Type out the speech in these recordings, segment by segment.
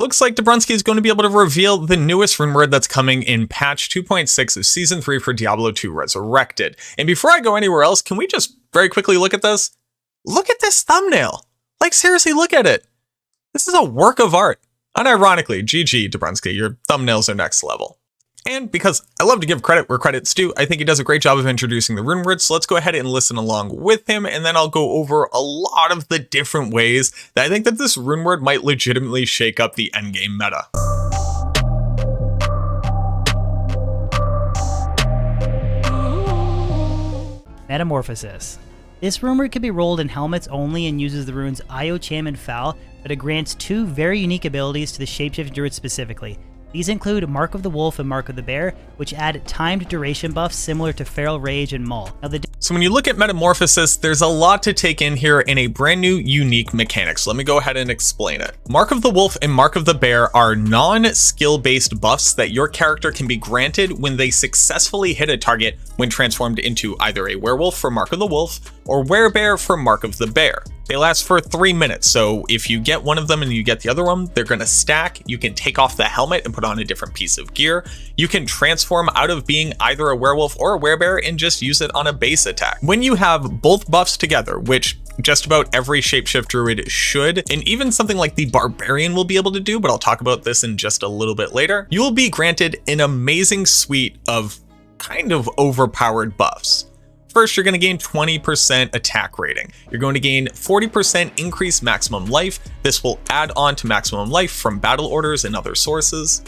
Looks like Dabrunski is going to be able to reveal the newest Runeword that's coming in patch 2.6 of Season 3 for Diablo 2 Resurrected. And before I go anywhere else, can we just very quickly look at this? Look at this thumbnail! Like, seriously, look at it! This is a work of art. Unironically, GG, Dabrunski, your thumbnails are next level. And because I love to give credit where credit's due, I think he does a great job of introducing the Runeword, so let's go ahead and listen along with him, and then I'll go over a lot of the different ways that I think that this Runeword might legitimately shake up the endgame meta. Metamorphosis. This runeword can be rolled in helmets only and uses the runes Io, Cham, and Foul, but it grants two very unique abilities to the shapeshift druid specifically. These include Mark of the Wolf and Mark of the Bear, which add timed duration buffs similar to Feral Rage and Maul. So when you look at Metamorphosis, there's a lot to take in here in a brand new, unique mechanic. So let me go ahead and explain it. Mark of the Wolf and Mark of the Bear are non-skill based buffs that your character can be granted when they successfully hit a target when transformed into either a werewolf for Mark of the Wolf or werebear for Mark of the Bear. They last for 3 minutes, so if you get one of them and you get the other one, they're gonna stack. You can take off the helmet and put on a different piece of gear. You can transform out of being either a werewolf or a werebear and just use it on a base attack. When you have both buffs together, which just about every shapeshift druid should, and even something like the barbarian will be able to do, but I'll talk about this in just a little bit later, you will be granted an amazing suite of kind of overpowered buffs. First, you're going to gain 20% attack rating. You're going to gain 40% increased maximum life. This will add on to maximum life from battle orders and other sources.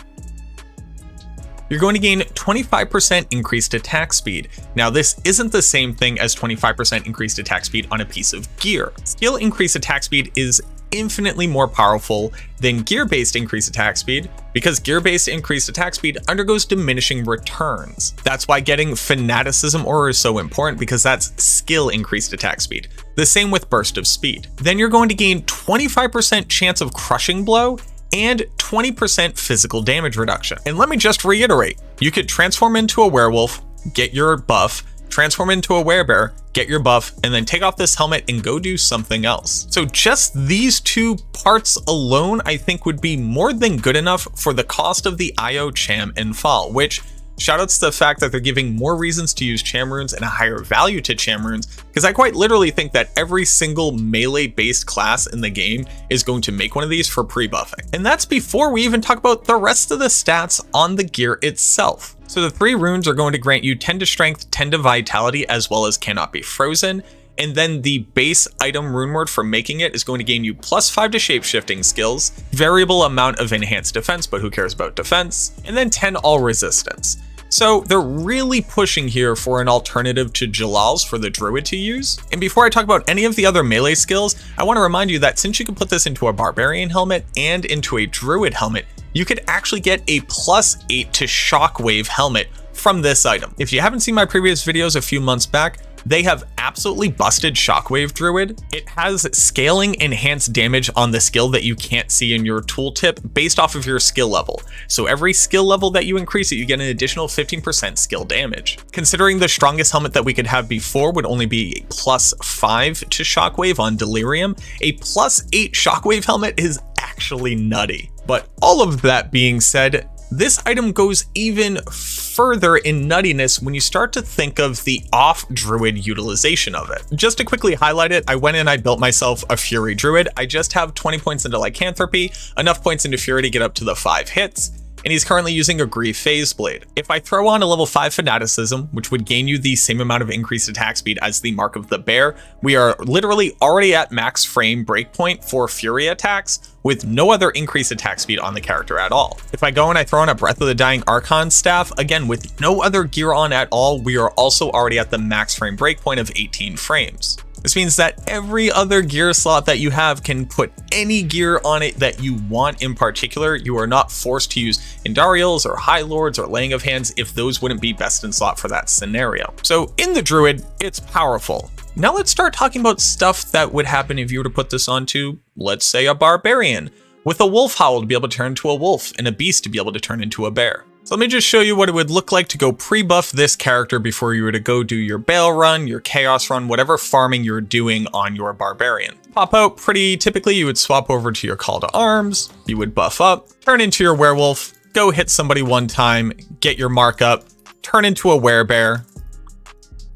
You're going to gain 25% increased attack speed. Now, this isn't the same thing as 25% increased attack speed on a piece of gear. Skill increased attack speed is infinitely more powerful than gear-based increased attack speed because gear-based increased attack speed undergoes diminishing returns. That's why getting Fanaticism Aura is so important, because that's skill increased attack speed. The same with Burst of Speed. Then you're going to gain 25% chance of Crushing Blow and 20% physical damage reduction. And let me just reiterate, you could transform into a werewolf, get your buff, transform into a werebear, get your buff, and then take off this helmet and go do something else. So just these two parts alone, I think would be more than good enough for the cost of the Io, Cham, and Fall, which shoutouts to the fact that they're giving more reasons to use Cham runes and a higher value to Cham runes, because I quite literally think that every single melee-based class in the game is going to make one of these for pre-buffing. And that's before we even talk about the rest of the stats on the gear itself. So the 3 runes are going to grant you 10 to strength, 10 to vitality, as well as cannot be frozen. And then the base item Runeword for making it is going to gain you +5 to shapeshifting skills, variable amount of enhanced defense, but who cares about defense, and then 10 all resistance. So they're really pushing here for an alternative to Jalal's for the druid to use. And before I talk about any of the other melee skills, I want to remind you that since you can put this into a barbarian helmet and into a druid helmet, you could actually get a +8 to shockwave helmet from this item. If you haven't seen my previous videos a few months back, they have absolutely busted Shockwave Druid. It has scaling enhanced damage on the skill that you can't see in your tooltip based off of your skill level. So every skill level that you increase it, you get an additional 15% skill damage. Considering the strongest helmet that we could have before would only be a +5 to Shockwave on Delirium, a +8 Shockwave helmet is actually nutty. But all of that being said, this item goes even further in nuttiness when you start to think of the off-druid utilization of it. Just to quickly highlight it, I went and I built myself a Fury Druid. I just have 20 points into Lycanthropy, enough points into Fury to get up to the 5 hits, and he's currently using a Grief Phase Blade. If I throw on a level 5 Fanaticism, which would gain you the same amount of increased attack speed as the Mark of the Bear, we are literally already at max frame breakpoint for Fury attacks, with no other increased attack speed on the character at all. If I go and I throw on a Breath of the Dying Archon staff, again with no other gear on at all, we are also already at the max frame breakpoint of 18 frames. This means that every other gear slot that you have can put any gear on it that you want in particular. You are not forced to use Indarials or High Lords or Laying of Hands if those wouldn't be best in slot for that scenario. So in the Druid, it's powerful. Now let's start talking about stuff that would happen if you were to put this onto, let's say, a Barbarian, with a Wolf Howl to be able to turn into a wolf and a Beast to be able to turn into a bear. So let me just show you what it would look like to go pre-buff this character before you were to go do your Bale run, your Chaos run, whatever farming you're doing on your Barbarian. Pop out pretty typically, you would swap over to your Call to Arms, you would buff up, turn into your Werewolf, go hit somebody one time, get your mark up, turn into a Werebear,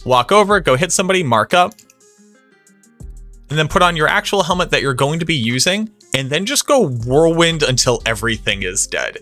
walk over, go hit somebody, mark up, and then put on your actual helmet that you're going to be using, and then just go Whirlwind until everything is dead.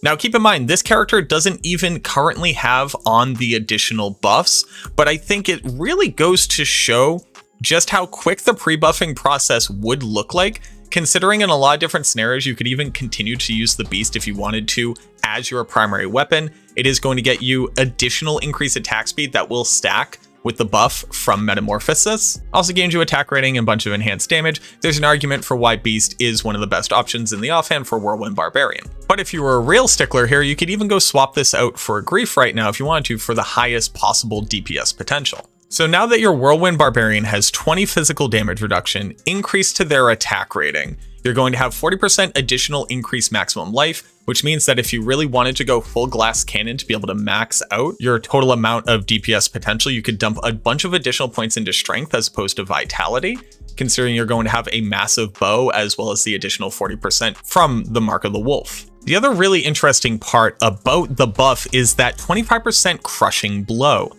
Now keep in mind, this character doesn't even currently have on the additional buffs, but I think it really goes to show just how quick the pre-buffing process would look like, considering in a lot of different scenarios you could even continue to use the beast if you wanted to as your primary weapon. It is going to get you additional increased attack speed that will stack with the buff from Metamorphosis. Also gains you attack rating and a bunch of enhanced damage. There's an argument for why Beast is one of the best options in the offhand for Whirlwind Barbarian. But if you were a real stickler here, you could even go swap this out for Grief right now if you wanted to for the highest possible DPS potential. So now that your Whirlwind Barbarian has 20 physical damage reduction increased to their attack rating, you're going to have 40% additional increased maximum life, which means that if you really wanted to go full glass cannon to be able to max out your total amount of DPS potential, you could dump a bunch of additional points into strength as opposed to vitality, considering you're going to have a massive bow as well as the additional 40% from the Mark of the Wolf. The other really interesting part about the buff is that 25% crushing blow.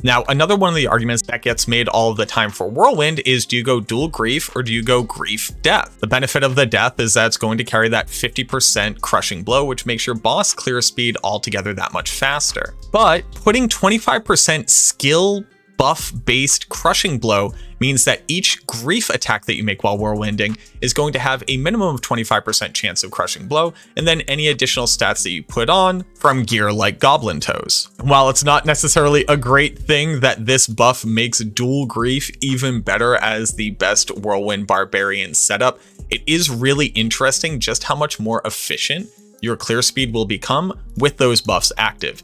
Now, another one of the arguments that gets made all of the time for Whirlwind is, do you go dual Grief or do you go Grief Death? The benefit of the Death is that it's going to carry that 50% crushing blow, which makes your boss clear speed altogether that much faster. But putting 25% skill buff based crushing blow means that each grief attack that you make while whirlwinding is going to have a minimum of 25% chance of crushing blow, and then any additional stats that you put on from gear like Goblin Toes. While it's not necessarily a great thing that this buff makes dual grief even better as the best Whirlwind Barbarian setup, it is really interesting just how much more efficient your clear speed will become with those buffs active.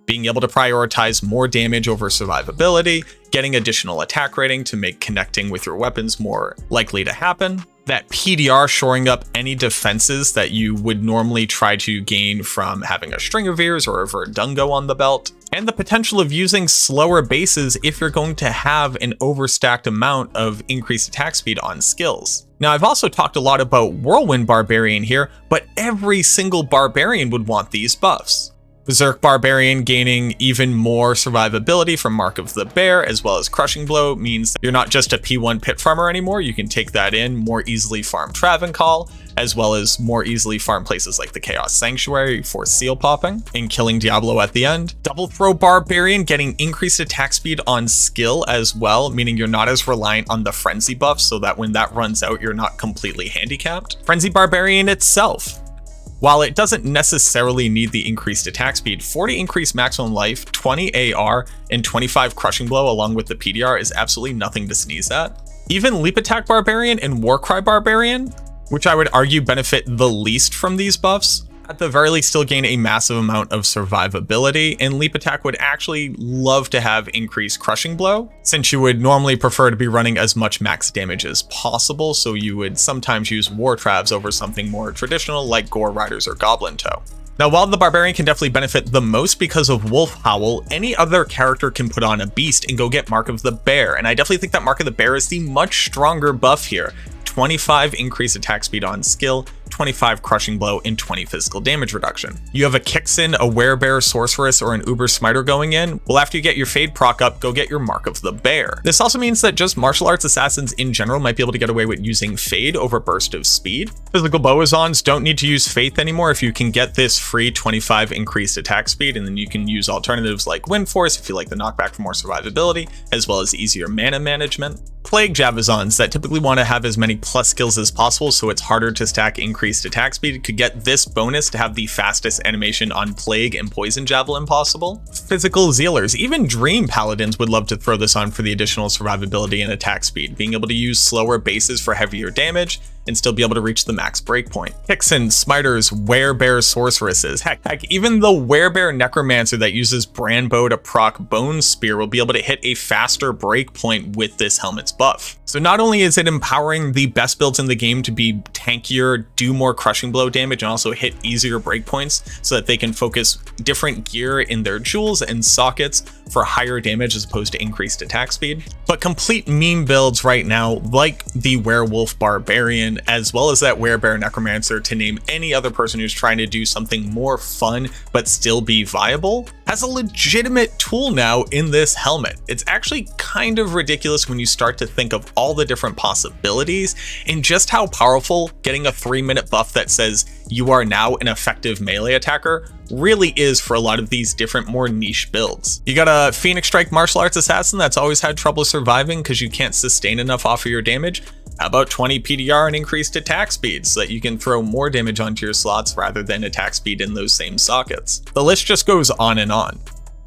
Being able to prioritize more damage over survivability, getting additional attack rating to make connecting with your weapons more likely to happen, that PDR shoring up any defenses that you would normally try to gain from having a String of Ears or a Verdungo on the belt, and the potential of using slower bases if you're going to have an overstacked amount of increased attack speed on skills. Now, I've also talked a lot about Whirlwind Barbarian here, but every single Barbarian would want these buffs. Berserk Barbarian gaining even more survivability from Mark of the Bear, as well as Crushing Blow, means that you're not just a P1 pit farmer anymore. You can take that in, more easily farm Travancore, as well as more easily farm places like the Chaos Sanctuary for seal popping and killing Diablo at the end. Double Throw Barbarian getting increased attack speed on skill as well, meaning you're not as reliant on the Frenzy buff, so that when that runs out, you're not completely handicapped. Frenzy Barbarian itself, while it doesn't necessarily need the increased attack speed, 40 increased maximum life, 20 AR, and 25 Crushing Blow along with the PDR is absolutely nothing to sneeze at. Even Leap Attack Barbarian and Warcry Barbarian, which I would argue benefit the least from these buffs, at the very least still gain a massive amount of survivability, and Leap Attack would actually love to have increased Crushing Blow, since you would normally prefer to be running as much max damage as possible, so you would sometimes use War Travs over something more traditional like Gore Riders or Goblin Toe. Now, while the Barbarian can definitely benefit the most because of Wolf Howl, any other character can put on a Beast and go get Mark of the Bear, and I definitely think that Mark of the Bear is the much stronger buff here. 25 increased attack speed on skill, 25 Crushing Blow, and 20 physical damage reduction. You have a Kixen, a Werebear, Sorceress, or an Uber Smiter going in. Well, after you get your Fade proc up, go get your Mark of the Bear. This also means that just martial arts assassins in general might be able to get away with using Fade over Burst of Speed. Physical Boazons don't need to use Faith anymore if you can get this free 25 increased attack speed, and then you can use alternatives like Wind Force if you like the knockback for more survivability, as well as easier mana management. Plague Javazons that typically want to have as many plus skills as possible, so it's harder to stack increased attack speed, could get this bonus to have the fastest animation on Plague and Poison Javelin possible. Physical Zealers, even Dream Paladins would love to throw this on for the additional survivability and attack speed, being able to use slower bases for heavier damage, and still be able to reach the max breakpoint. Hixen, Smiters, Werebear sorceresses, heck, even the Werebear necromancer that uses brand bow to proc bone spear will be able to hit a faster breakpoint with this helmet's buff. So not only is it empowering the best builds in the game to be tankier, do more crushing blow damage, and also hit easier breakpoints so that they can focus different gear in their jewels and sockets for higher damage as opposed to increased attack speed, but complete meme builds right now like the Werewolf Barbarian, as well as that Werebear necromancer, to name any other person who's trying to do something more fun but still be viable, has a legitimate tool now in this helmet. It's actually kind of ridiculous when you start to think of all the different possibilities and just how powerful getting a 3-minute buff that says you are now an effective melee attacker really is for a lot of these different, more niche builds. You got a Phoenix Strike martial arts assassin that's always had trouble surviving because you can't sustain enough off of your damage. How about 20 PDR and increased attack speed so that you can throw more damage onto your slots rather than attack speed in those same sockets? The list just goes on and on.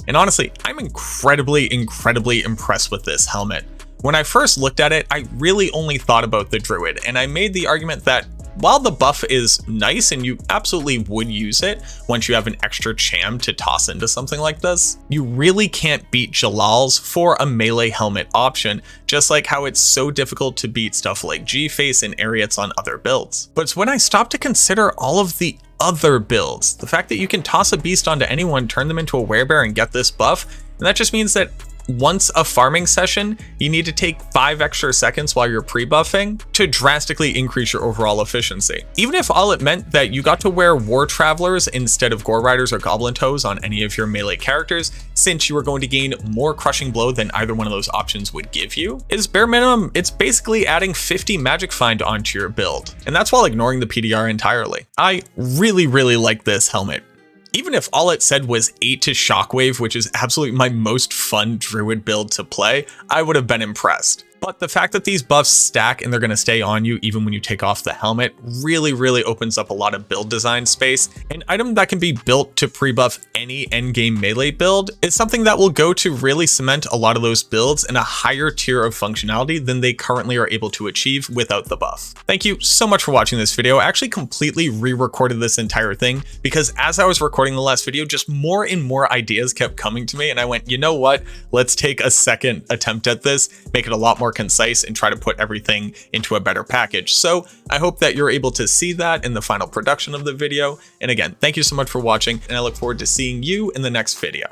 And honestly, I'm incredibly impressed with this helmet. When I first looked at it, I really only thought about the druid, and I made the argument that while the buff is nice and you absolutely would use it once you have an extra cham to toss into something like this, you really can't beat Jalal's for a melee helmet option, just like how it's so difficult to beat stuff like G-Face and Ariats on other builds. But it's when I stopped to consider all of the other builds, the fact that you can toss a beast onto anyone, turn them into a werebear and get this buff, and that just means that once a farming session, you need to take 5 extra seconds while you're pre-buffing to drastically increase your overall efficiency. Even if all it meant that you got to wear War Travelers instead of Gore Riders or Goblin Toes on any of your melee characters, since you were going to gain more crushing blow than either one of those options would give you, is bare minimum, it's basically adding 50 magic find onto your build. And that's while ignoring the PDR entirely. I really like this helmet. Even if all it said was 8 to Shockwave, which is absolutely my most fun druid build to play, I would have been impressed. But the fact that these buffs stack and they're going to stay on you even when you take off the helmet really opens up a lot of build design space. An item that can be built to pre-buff any endgame melee build is something that will go to really cement a lot of those builds in a higher tier of functionality than they currently are able to achieve without the buff. Thank you so much for watching this video. I actually completely re-recorded this entire thing because as I was recording the last video, just more and more ideas kept coming to me, and I went, you know what? Let's take a second attempt at this, make it a lot more concise, and try to put everything into a better package. So I hope that you're able to see that in the final production of the video. And again, thank you so much for watching, and I look forward to seeing you in the next video.